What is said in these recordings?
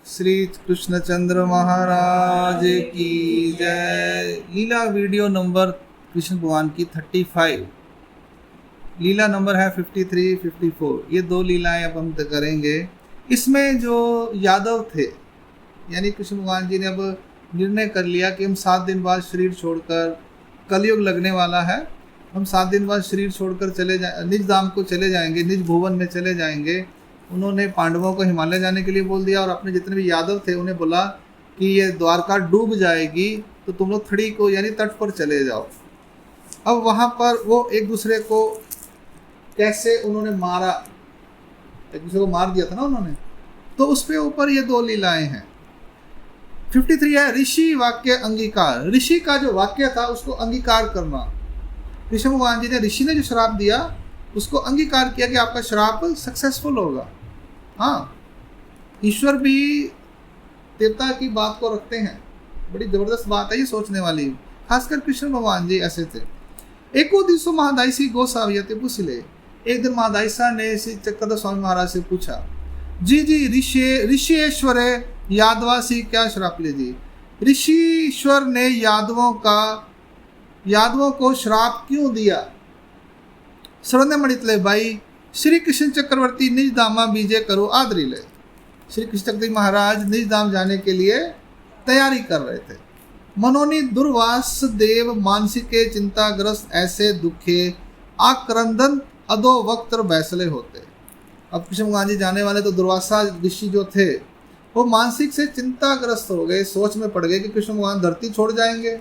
श्री कृष्णचंद्र महाराज की जय। लीला video number Krishna भगवान की 35, लीला नंबर है 53, 54। ये दो लीलाएं अब हम करेंगे। इसमें जो यादव थे, यानी कृष्ण भगवान जी ने अब निर्णय कर लिया कि हम 7 दिन बाद शरीर छोड़कर, कलयुग लगने वाला है, हम 7 दिन बाद शरीर छोड़कर चले निज धाम को चले जाएंगे, निज भुवन में चले जाएंगे। उन्होंने पांडवों को हिमालय जाने के लिए बोल दिया और अपने जितने भी यादव थे उन्हें बोला कि ये द्वारका डूब जाएगी तो तुम लोग थड़ी को यानी तट पर चले जाओ। अब वहाँ पर वो एक दूसरे को कैसे उन्होंने मारा, एक दूसरे को मार दिया था ना उन्होंने, तो उस पे ऊपर ये दो लीलाएं हैं। 53 है ऋषि वाक्य अंगीकार। ऋषि का जो वाक्य था उसको अंगीकार करना। कृष्ण भगवान जी ने ऋषि ने जो श्राप दिया उसको अंगीकार किया कि आपका श्राप सक्सेसफुल होगा। हाँ, ईश्वर भी देवता की बात को रखते हैं। बड़ी जबरदस्त बात है ये, सोचने वाली। खासकर कृष्ण भगवान जी ऐसे थे। एको दिवसो महादायसी गोसावियते पूछले। एक दिन महादायसा ने श्री चक्रधर स्वामी महाराज से पूछा, जी ऋषिश्वर यादवासी क्या श्राप ले जी? ऋषिश्वर ने यादवों को श्राप क्यों दिया? श्रवण मणितले भाई श्री कृष्ण चक्रवर्ती निज धामा बीजे करो आदरी ले। श्री कृष्ण चक्रवर्ती महाराज निज धाम जाने के लिए तैयारी कर रहे थे। मनोनी दुर्वास देव मानसिके चिंताग्रस्त ऐसे दुखे आक्रंदन अदो वक्त बैसले होते। अब कृष्ण भगवान जी जाने वाले तो दुर्वासा ऋषि जो थे वो मानसिक से चिंताग्रस्त हो गए, सोच में पड़ गए कि कृष्ण भगवान धरती छोड़ जाएंगे।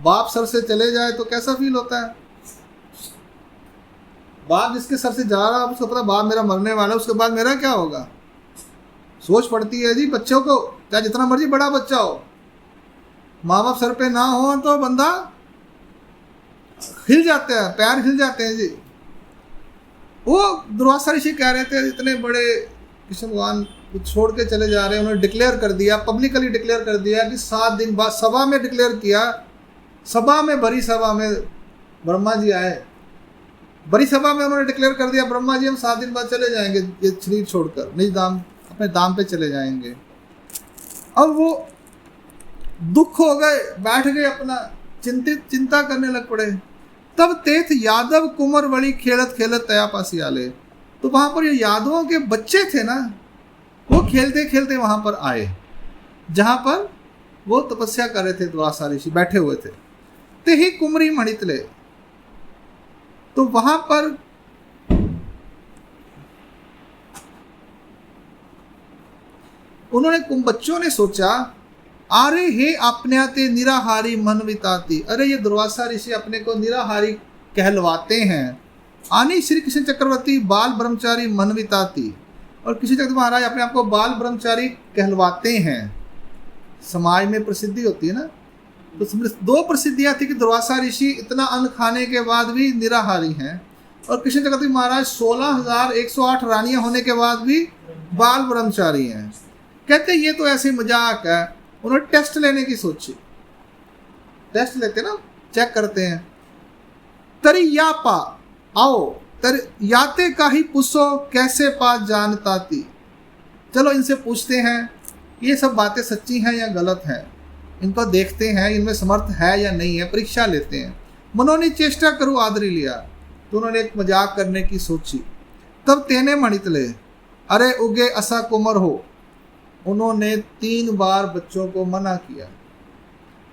बाप सर से चले जाए तो कैसा फील होता है? बाप जिसके सर से जा रहा है उसको पता बाप मेरा मरने वाला है, उसके बाद मेरा क्या होगा? सोच पड़ती है जी बच्चों को, चाहे जितना मर्जी बड़ा बच्चा हो, माँ बाप सर पे ना हो तो बंदा हिल जाता है, पैर हिल जाते हैं जी। वो दुर्वासा ऋषि कह रहे थे इतने बड़े कृष्ण भगवान छोड़ के चले जा रहे हैं। उन्होंने डिक्लेयर कर दिया, पब्लिकली डिक्लेयर कर दिया कि 7 दिन बाद, सभा में डिक्लेयर किया, सभा में, बड़ी सभा में ब्रह्मा जी आए, बड़ी सभा में उन्होंने डिक्लेयर कर दिया ब्रह्मा जी हम 7 दिन बाद चले जाएंगे, ये शरीर छोड़कर निज धाम अपने धाम पे चले जाएंगे। अब वो दुख हो गए, बैठ गए, अपना चिंता करने लग पड़े। तब तेथ यादव कुंवर वली खेलत खेलत तया पासी आले। तो वहां पर ये यादवों के बच्चे थे ना, वो खेलते खेलते वहां पर आए जहां पर वो तपस्या कर रहे थे। दुर्वासा ऋषि बैठे हुए थे। ते ही कुमरी मणितले। तो वहां पर उन्होंने बच्चों ने सोचा, अरे हे अपन्याते निराहारी मन विताती। अरे ये दुर्वासा ऋषि अपने को निराहारी कहलवाते हैं। आनी श्री कृष्ण चक्रवर्ती बाल ब्रह्मचारी मन विताती। और कृष्ण चक्रवर्ती महाराज अपने आप को बाल ब्रह्मचारी कहलवाते हैं। समाज में प्रसिद्धि होती है ना, तो 2 प्रसिद्धियां थी कि दुर्वासा ऋषि इतना अन्न खाने के बाद भी निराहारी हैं और कृष्ण चक्रवर्ती महाराज 16,108 रानियां होने के बाद भी बाल ब्रह्मचारी हैं। कहते ये तो ऐसे मजाक है। उन्होंने टेस्ट लेने की सोची। टेस्ट लेते ना, चेक करते हैं। तरी या पा आओ तर याते का ही पूछो कैसे पा जानताती। चलो इनसे पूछते हैं ये सब बातें सच्ची हैं या गलत हैं, इनको देखते हैं इनमें समर्थ है या नहीं है, परीक्षा लेते हैं। मनोनी चेष्टा करूँ आदरी लिया। तो उन्होंने एक मजाक करने की सोची। तब तेने मणितले अरे उगे असा कुमर हो। उन्होंने 3 बार बच्चों को मना किया,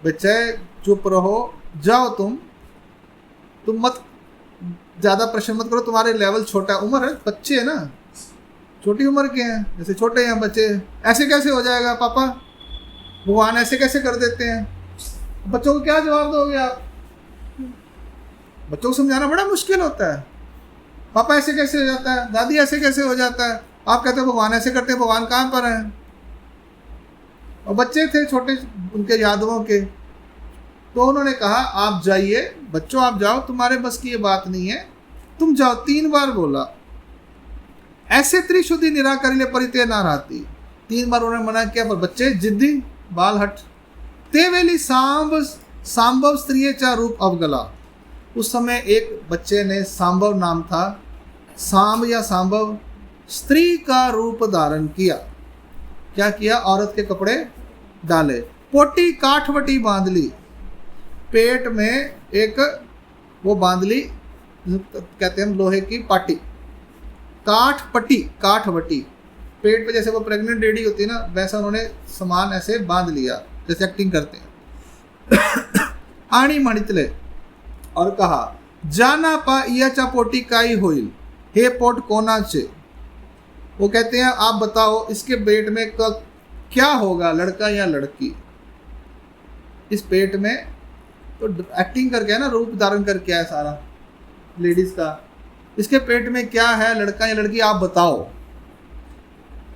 बच्चे चुप रहो, जाओ तुम मत ज़्यादा प्रश्न मत करो, तुम्हारे लेवल छोटा, उम्र है, बच्चे है ना, छोटी उम्र के हैं, जैसे छोटे हैं बच्चे, ऐसे कैसे हो जाएगा पापा, भगवान ऐसे कैसे कर देते हैं? बच्चों को क्या जवाब दोगे आप? बच्चों को समझाना बड़ा मुश्किल होता है। पापा ऐसे कैसे हो जाता है, दादी ऐसे कैसे हो जाता है, आप कहते हो भगवान ऐसे करते हैं, भगवान कहाँ पर हैं? और बच्चे थे छोटे उनके यादवों के। तो उन्होंने कहा आप जाइए बच्चों, आप जाओ, तुम्हारे बस की ये बात नहीं है, तुम जाओ। 3 बार बोला। ऐसे त्रिशुद्धि निराकरिले परिते ना रहती। 3 बार उन्होंने मना किया, पर बच्चे जिद्दी, बाल हट। तेवेली सांबव स्त्रिय चा रूप अवगला। उस समय एक बच्चे ने, सांबव नाम था, सांब या सांबव, स्त्री का रूप धारण किया। क्या किया, औरत के कपड़े डाले। पोटी काठवटी बांध ली, पेट में एक वो बांध ली, कहते हैं लोहे की पाटी, काठपट्टी काठवटी, पेट पे जैसे वो प्रेग्नेंट लेडी होती है ना, वैसा उन्होंने सामान ऐसे बांध लिया जैसे एक्टिंग करते हैं। आणी मणितले, और कहा जाना पा इयाचा पोटी काई होइल, हे पोट कोनाचे। वो कहते हैं आप बताओ इसके पेट में क्या होगा, लड़का या लड़की। इस पेट में तो एक्टिंग करके है ना, रूप धारण करके है सारा लेडीज का, इसके पेट में क्या है, लड़का या लड़की, आप बताओ।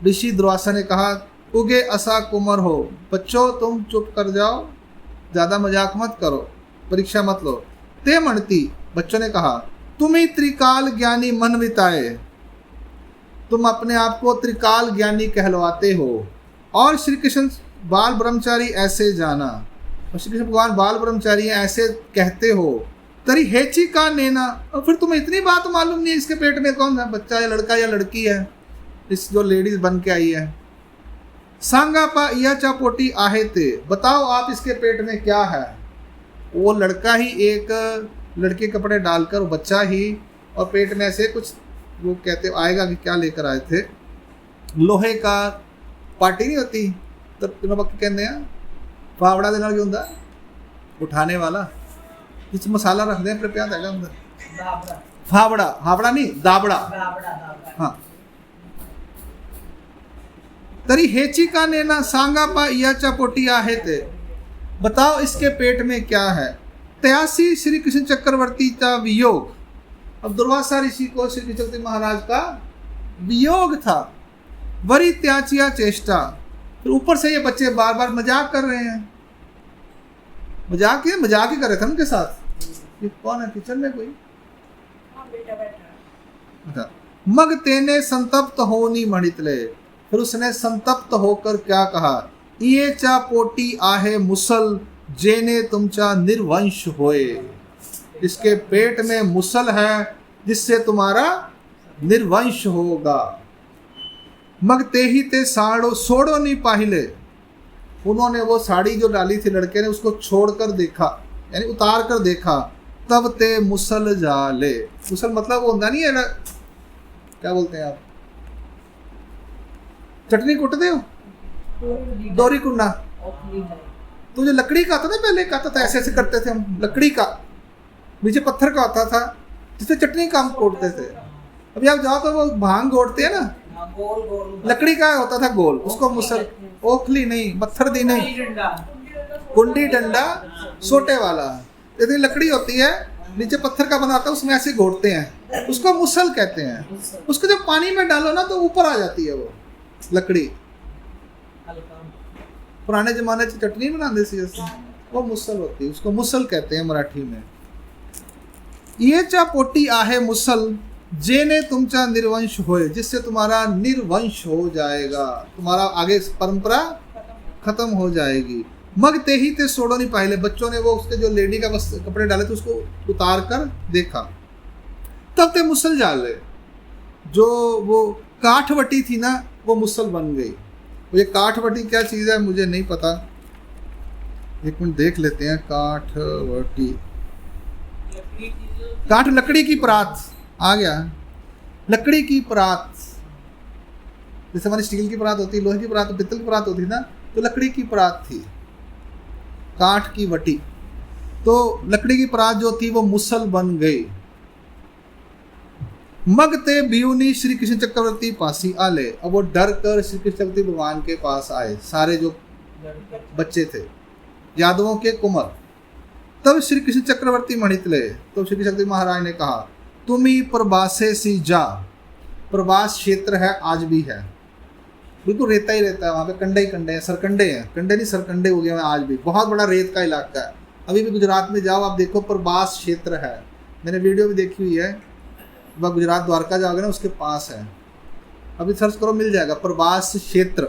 ऋषि दुर्वासा ने कहा उगे असा कुमर हो, बच्चों तुम चुप कर जाओ, ज़्यादा मजाक मत करो, परीक्षा मत लो। ते मणती, बच्चों ने कहा तुम्ही त्रिकाल ज्ञानी मन विताए, तुम अपने आप को त्रिकाल ज्ञानी कहलवाते हो, और श्री कृष्ण बाल ब्रह्मचारी ऐसे जाना, और श्री कृष्ण भगवान बाल ब्रह्मचारी ऐसे कहते हो। तरी हेची का नेना, और फिर तुम्हें इतनी बात मालूम नहीं है इसके पेट में कौन है, बच्चा या लड़का या लड़की है, इस जो लेडीज बन के आई है। सांगा पा या चापोटी आहे ते, बताओ आप इसके पेट में क्या है। वो लड़का ही एक लड़के कपड़े डालकर, वो बच्चा ही, और पेट में ऐसे कुछ वो कहते आएगा कि क्या लेकर आए थे, लोहे का पार्टी नहीं होती तब कहते हैं फावड़ा देना जो होता उठाने वाला, जिस मसाला रख दें फिर प्याज आएगा अंदर, फावड़ा, हावड़ा नहीं दाबड़ा, हाँ। तरी हेची का नेना सांगा पा इयाचा पोटी आहे ते, बताओ इसके पेट में क्या है। त्यासी श्री कृष्ण चक्रवर्ती का वियोग, अब दुर्वासा ऋषि को श्री कृष्ण महाराज का वियोग था। वरी त्याचिया चेष्टा, फिर ऊपर से ये बच्चे बार बार मजाक कर रहे हैं, मजाक ही कर रहे थे उनके साथ। ये कौन है किचन में कोई, अच्छा। मग तेने संतप्त होनी मणितले, फिर उसने संतप्त होकर क्या कहा, ये चा पोटी आहे मुसल जेने तुमचा निर्वंश होए, इसके पेट में मुसल है जिससे तुम्हारा निर्वंश होगा। मग ते ही ते साड़ो सोड़ो नहीं पाहिले, उन्होंने वो साड़ी जो डाली थी लड़के ने उसको छोड़कर देखा, यानी उतार कर देखा। तब ते मुसल जाले, मुसल मतलब वो होता नहीं है ना, क्या बोलते हैं आप, चटनी कुटते हो, डोरी कुटना, तो जो लकड़ी का आता था पहले, कहता था ऐसे ऐसे करते थे हम, लकड़ी का, नीचे पत्थर का होता था जिससे चटनी काम कोटते थे। अभी आप जाओ तो वो भांग गोड़ते हैं ना, लकड़ी का होता था गोल, उसको मुसल, ओखली नहीं, पत्थर दी नहीं, कुंडी डंडा सोटे वाला, यदि लकड़ी होती है नीचे पत्थर का बनाता है, उसमें ऐसे घोटते हैं, उसको मुसल कहते हैं। उसको जब पानी में डालो ना तो ऊपर आ जाती है वो लकड़ी। पुराने जमाने से चटनी बनाते थे वो मुसल होती है, उसको मुसल कहते हैं मराठी में। ये चा पोटी आहे मुसल जेने तुमचा निर्वंश होए, जिससे तुम्हारा निर्वंश हो जाएगा, तुम्हारा आगे परंपरा खत्म हो जाएगी। मग ते ही ते सोड़ो नहीं पाहिले, बच्चों ने वो उसके जो लेडी का बस कपड़े डाले थे उसको उतार कर देखा। तब ते मुसल जाले, जो वो काठवटी थी ना वो मुसल बन गई। ये काठवटी क्या चीज़ है मुझे नहीं पता, एक मिनट देख लेते हैं। काठवटी, काठ लकड़ी की परात आ गया, लकड़ी की परात, जैसे हमारी स्टील की परात होती है, लोहे की परात, पित्तल की परात होती ना, तो लकड़ी की परात थी, काठ की वटी, तो लकड़ी की परात जो थी वो मुसल बन गई। मगते बियूनी श्री कृष्ण चक्रवर्ती पासी आले, अब वो डर कर श्री कृष्ण चक्रवर्ती भगवान के पास आए, सारे जो बच्चे थे यादवों के कुंवर। तब श्री कृष्ण चक्रवर्ती मणितले, तो श्री कृष्ण महाराज ने कहा तुम ही प्रवासे सी जा, प्रवास क्षेत्र है आज भी है, बिल्कुल रेता ही रहता है वहाँ पे, कंडे ही कंडे हैं, सरकंडे हैं, कंडे नहीं सरकंडे हो गए हैं आज भी, बहुत बड़ा रेत का इलाका है। अभी भी गुजरात में जाओ आप देखो प्रवास क्षेत्र है, मैंने वीडियो भी देखी हुई है, वह गुजरात द्वारका जाओगे ना उसके पास है, अभी सर्च करो मिल जाएगा, प्रवास क्षेत्र,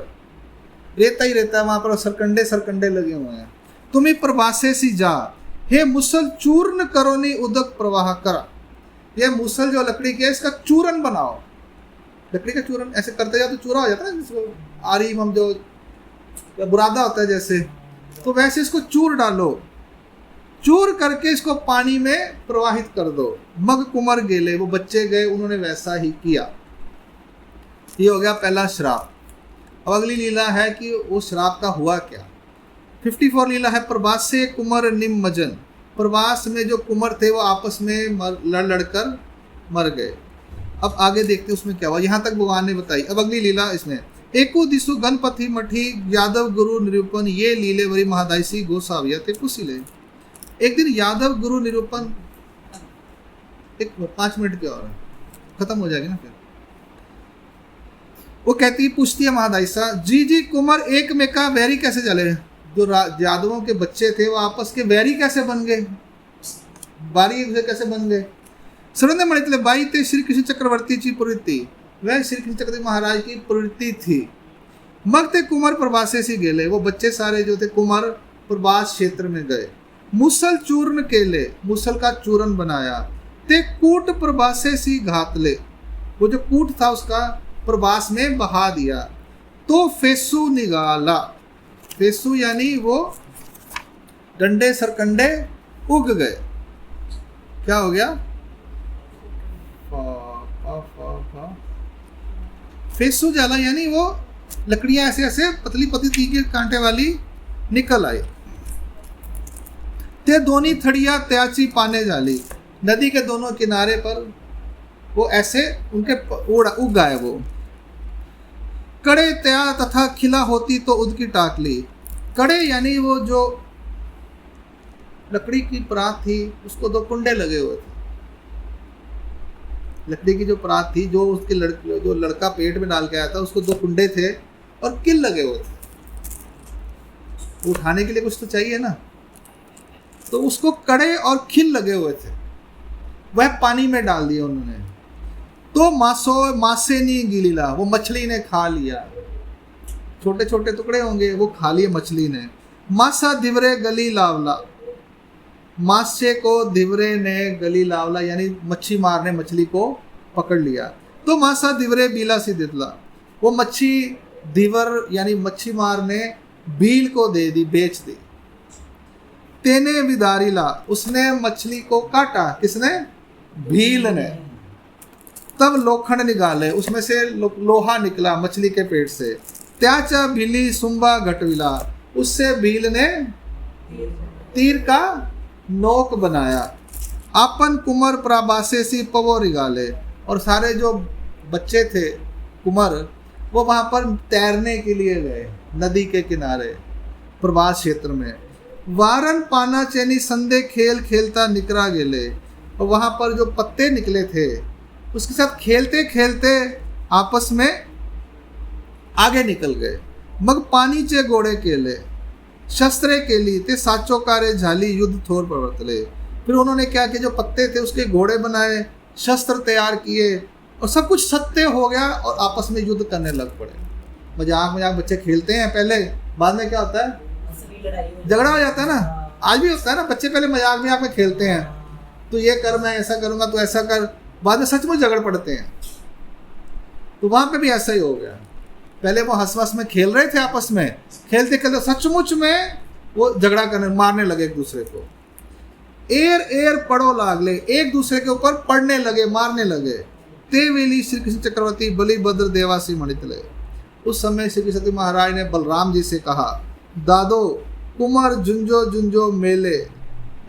रेता ही रहता है वहाँ पर, सरकंडे सरकंडे लगे हुए हैं। तुम ही प्रवासे सी जा, हे मुसल चूर्ण करो नी उदक प्रवाह करा, ये मुसल जो लकड़ी की है इसका चूरन बनाओ, लकड़ी का चूरन ऐसे करते जाओ तो चूरा हो जाता है ना, आरी हम जो बुरादा होता है जैसे, तो वैसे इसको चूर डालो, चूर करके इसको पानी में प्रवाहित कर दो। मग कुमर गेले, वो बच्चे गए, उन्होंने वैसा ही किया। ये हो गया पहला श्राप। अब अगली लीला है कि वो श्राप का हुआ क्या। 54 लीला है प्रवास से कुमर निमजन। प्रवास में जो कुमर थे वो आपस में लड़कर मर गए। अब आगे देखते उसमें क्या हुआ। यहाँ तक भगवान ने बताई। अब अगली लीला इसमें एको दिशु गणपति मठी यादव गुरु निरूपण ये लीले वरी महादायसी गोसाविया थे कुशीले। एक दिन यादव गुरु निरूपण, एक 5 मिनट की और खत्म हो जाएगी ना फिर। वो कहती पूछती है महादायसा, जी कुमार एक में का वैरी कैसे चले। जो यादवों के बच्चे थे वो आपस के वैरी कैसे बन गए, बारी एक कैसे बन गए। सुरेंद्र मणितले बाई थे श्री कृष्ण चक्रवर्ती की प्रवृत्ति, वह श्री कृष्ण चक्रवर्ती महाराज की प्रवृत्ति थी। मग ते कुमार प्रवासे से गेले, वो बच्चे सारे जो थे कुमार प्रवास क्षेत्र में गए। मुसल चूर्ण केले, मुसल का चूर्ण बनाया। ते कूट प्रवासे सी घातले, वो जो कूट था उसका प्रवास में बहा दिया। तो फेसु निगाला, फेसु यानी वो डंडे सरकंडे उग गए। क्या हो गया, फेसु जाला यानी वो लकड़ियां ऐसे ऐसे पतली पतली तीखे कांटे वाली निकल आई। ते दोनी थड़िया त्याची पाने जाली, नदी के दोनों किनारे पर वो ऐसे उनके उग गए। वो कड़े त्या तथा खिला होती तो उनकी टाकली। कड़े यानी वो जो लकड़ी की परात थी उसको 2 कुंडे लगे हुए थे। लकड़ी की जो परात थी जो उसके जो लड़का पेट में डाल के आया था उसको 2 कुंडे थे और किल लगे हुए थे। उठाने के लिए कुछ तो चाहिए ना, तो उसको कड़े और खिल लगे हुए थे, वह पानी में डाल दिया उन्होंने। तो मासे नी गिलीला, वो मछली ने खा लिया। छोटे छोटे टुकड़े होंगे, वो खा लिए मछली ने। मासा दिवरे गली लावला, मासे को दिवरे ने गली लावला यानी मच्छी मार ने मछली को पकड़ लिया। तो मासा दिवरे बीला सी दितला, वो मच्छी दिवर यानी मच्छी मार ने बील को दे दी, बेच दी। तेने विदारीला, उसने मछली को काटा, किसने, भील ने। तब लोखंड निकाले, उसमें से लोहा निकला मछली के पेट से। त्याचा भीली सुम्बा घटविला, उससे भील ने तीर का नोक बनाया। आपन कुमर प्राबासे सी पवो रिगाले, और सारे जो बच्चे थे कुमर वो वहाँ पर तैरने के लिए गए नदी के किनारे प्रवास क्षेत्र में। वारन पाना चैनी संदे खेल खेलता निकरा गेले, और वहाँ पर जो पत्ते निकले थे उसके साथ खेलते खेलते आपस में आगे निकल गए। मग पानी चे घोड़े केले शस्त्रे के लिए ते साचो कारे झाली युद्ध थोर प्रवर्तले। फिर उन्होंने क्या किया, जो पत्ते थे उसके घोड़े बनाए, शस्त्र तैयार किए, और सब कुछ सत्य हो गया और आपस में युद्ध करने लग पड़े। मजाक मजाक बच्चे खेलते हैं पहले, बाद में क्या होता है, झगड़ा हो जाता है ना। आज भी होता है ना, बच्चे पहले मजाक मजाक में खेलते हैं, तो ये कर, मैं ऐसा करूँगा तो ऐसा कर, बाद में सचमुच झगड़ पड़ते हैं। तो वहाँ पे भी ऐसा ही हो गया। पहले वो हंस हंस में खेल रहे थे, आपस में खेलते खेलते सचमुच में वो झगड़ा करने मारने लगे एक दूसरे को। एर एर पड़ो लागले, एक दूसरे के ऊपर पड़ने लगे, मारने लगे। ते वेली श्री कृष्ण चक्रवर्ती बलिभद्र देवासी मणितले, उस समय श्री कृष्ण महाराज ने बलराम जी से कहा, दादो कुमार जुंजो जुंजो मेले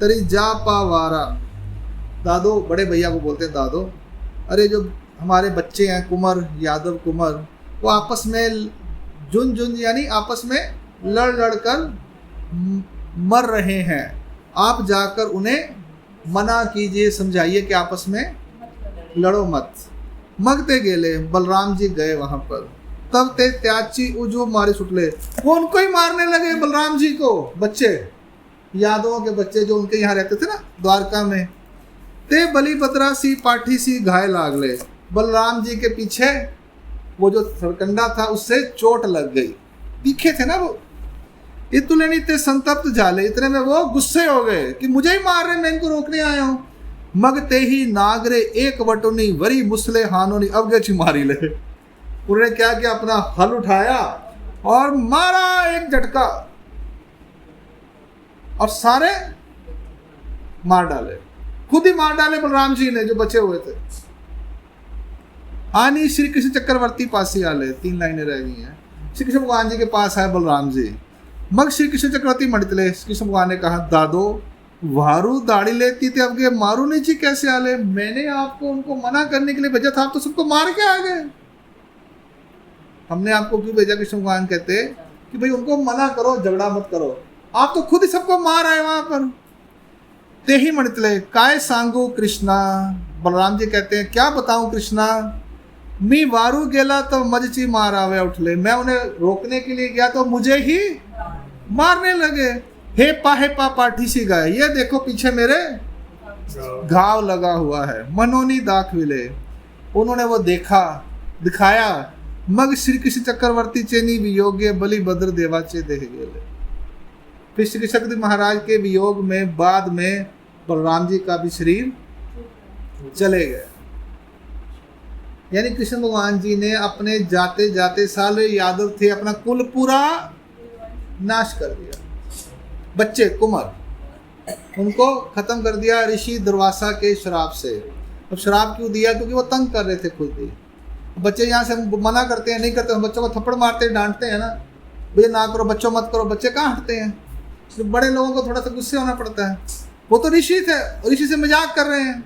तरी जा पावारा। दादो, बड़े भैया को बोलते हैं दादो। अरे जो हमारे बच्चे हैं कुमार, यादव कुमार, वो आपस में जुन जुन यानी आपस में लड़ लड़ कर मर रहे हैं। आप जाकर उन्हें मना कीजिए, समझाइए कि आपस में लड़ो मत। मगते गेले, बलराम जी गए वहां पर। तब ते त्याची उजू मारे सुटले, वो उनको ही मारने लगे, बलराम जी को, बच्चे यादवों के बच्चे जो उनके यहाँ रहते थे ना द्वारका में। ते बलिभद्रा सी पाठी सी घायल लागले, बलराम जी के पीछे वो जो सरकंडा था उससे चोट लग गई, तीखे थे ना वो। इतुलेनी ते संतप्त झाले, इतने में वो गुस्से हो गए कि मुझे ही मार रहे, मैं इनको रोकने आया हूँ। मगते ही नागरे एक वटुनी वरी मुसले हानोनी अवगे मारी ले, उन्होंने क्या किया, अपना हल उठाया और मारा एक झटका और सारे मार डाले, खुद ही मार डाले बलराम जी ने जो बचे हुए थे। आनी श्री कृष्ण चक्रवर्ती पासी आले, 3 लाइनें रह गई हैं। श्री कृष्ण भगवान जी के पास आए बलराम जी। मग श्री कृष्ण चक्रवर्ती मणितले, श्री कृष्ण भगवान ने कहा, दादो वारू दाढ़ी लेती थे, अब ये मारू नहीं जी कैसे आले? मैंने आपको उनको मना करने के लिए भेजा था, आप तो सबको मार के आ गए। हमने आपको क्यों भेजा? कृष्ण भगवान कहते कि भाई उनको मना करो, झगड़ा मत करो, आप तो खुद ही सबको मार आए वहां पर। ते ही मणितले काय सांगू कृष्णा, बलराम जी कहते हैं क्या बताऊं कृष्णा, मी वारू गेला तो मजची मार आवे उठले, मैं उन्हें रोकने के लिए गया तो मुझे ही मारने लगे। हे पा पाठी सी गाय, ये देखो पीछे मेरे घाव लगा हुआ है। मनोनी दाखविले, उन्होंने वो देखा, दिखाया। मग श्री कृष्ण चक्रवर्ती चेनी वियोगे बलि भद्र देवाचे देह गेले। फिर श्री कृष्ण महाराज के वियोग में बाद में बलराम जी का भी शरीर चले गए। यानी कृष्ण भगवान जी ने अपने जाते जाते सारे यादव थे अपना कुल पूरा नाश कर दिया। बच्चे कुमार उनको खत्म कर दिया ऋषि दुर्वासा के श्राप से। अब श्राप क्यों दिया? क्योंकि वो तंग कर रहे थे खुद ही। बच्चे यहाँ से मना करते हैं, नहीं करते, हम बच्चों को थप्पड़ मारते हैं, डांटते हैं ना, भैया ना करो, बच्चों मत करो, बच्चे कहाँ हटते हैं। तो बड़े लोगों को थोड़ा सा गुस्से होना पड़ता है। वो तो ऋषि थे, ऋषि से मजाक कर रहे हैं।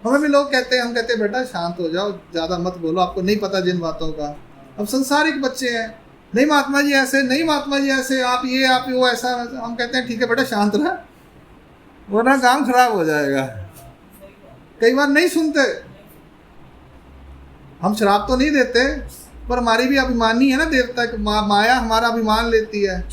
हमें भी लोग कहते हैं, हम कहते हैं बेटा शांत हो जाओ, ज़्यादा मत बोलो, आपको नहीं पता जिन बातों का। अब संसारिक बच्चे हैं, नहीं महात्मा जी ऐसे, नहीं महात्मा जी ऐसे, आप ये आप वो ऐसा। हम कहते हैं ठीक है बेटा शांत रह, वरना काम खराब हो जाएगा। कई बार नहीं सुनते। हम शराब तो नहीं देते, पर हमारी भी अभिमानी है ना देवता की माया हमारा अभिमान लेती है।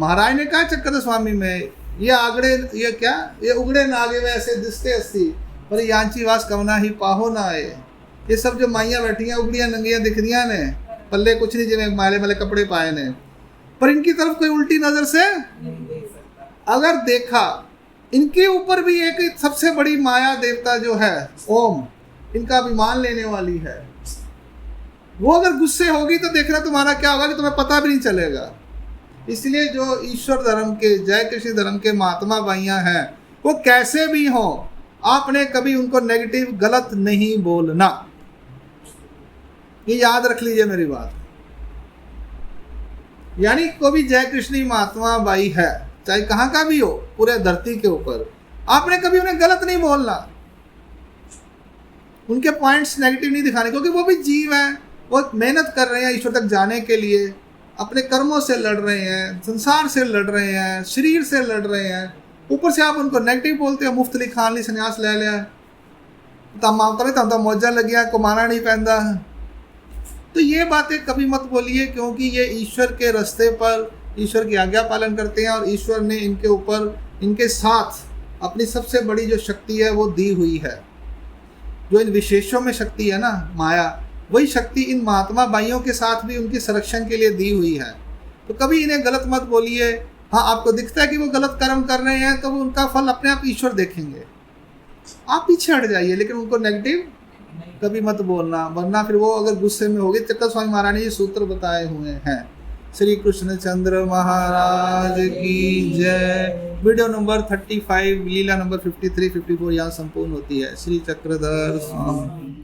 महाराज ने कहा चक्कर स्वामी में, ये आगड़े, ये क्या, ये उगड़े नागे वैसे दिसते अस्सी, पर यांची वास कवना ही पाहो ना आए। ये सब जो माइयाँ बैठी हैं उगड़ियाँ नंगियाँ दिख रही ने, पल्ले कुछ नहीं, जिन्हें माले माले कपड़े पाए ने, पर इनकी तरफ कोई उल्टी नजर से अगर देखा, इनके ऊपर भी एक सबसे बड़ी माया देवता जो है ओम, इनका अभिमान लेने वाली है। वो अगर गुस्से होगी तो देखना तुम्हारा क्या होगा कि तुम्हें पता भी नहीं चलेगा। इसलिए जो ईश्वर धर्म के, जय कृष्ण धर्म के महात्मा भाइयां हैं, वो कैसे भी हो, आपने कभी उनको नेगेटिव गलत नहीं बोलना। ये याद रख लीजिए मेरी बात। यानी कोई भी जय कृष्ण महात्मा भाई है, चाहे कहाँ का भी हो, पूरे धरती के ऊपर, आपने कभी उन्हें गलत नहीं बोलना, उनके पॉइंट्स नेगेटिव नहीं दिखाने, क्योंकि वो भी जीव है, वो मेहनत कर रहे हैं ईश्वर तक जाने के लिए, अपने कर्मों से लड़ रहे हैं, संसार से लड़ रहे हैं, शरीर से लड़ रहे हैं। ऊपर से आप उनको नेगेटिव बोलते हो, मुफ्त ली खान ली, संन्यास ले लिया, तो मौजा लग गया, कुमारा नहीं पहनता। तो ये बातें कभी मत बोलिए, क्योंकि ये ईश्वर के रास्ते पर ईश्वर की आज्ञा पालन करते हैं और ईश्वर ने इनके ऊपर, इनके साथ अपनी सबसे बड़ी जो शक्ति है वो दी हुई है। जो इन विशेषों में शक्ति है ना, माया, वही शक्ति इन महात्मा भाइयों के साथ भी उनके संरक्षण के लिए दी हुई है। तो कभी इन्हें गलत मत बोलिए। हाँ, आपको दिखता है कि वो गलत कर्म कर रहे हैं तो उनका फल अपने आप ईश्वर देखेंगे, आप पीछे हट जाइए, लेकिन उनको नेगेटिव कभी मत बोलना, वरना फिर वो अगर गुस्से में होगी। चक्कर स्वामी महाराज ने ये सूत्र बताए हुए हैं। श्री कृष्ण चंद्र महाराज की जय। वीडियो नंबर 35, लीला नंबर 53, 54 यहाँ संपूर्ण होती है। श्री चक्रधर स्वामी।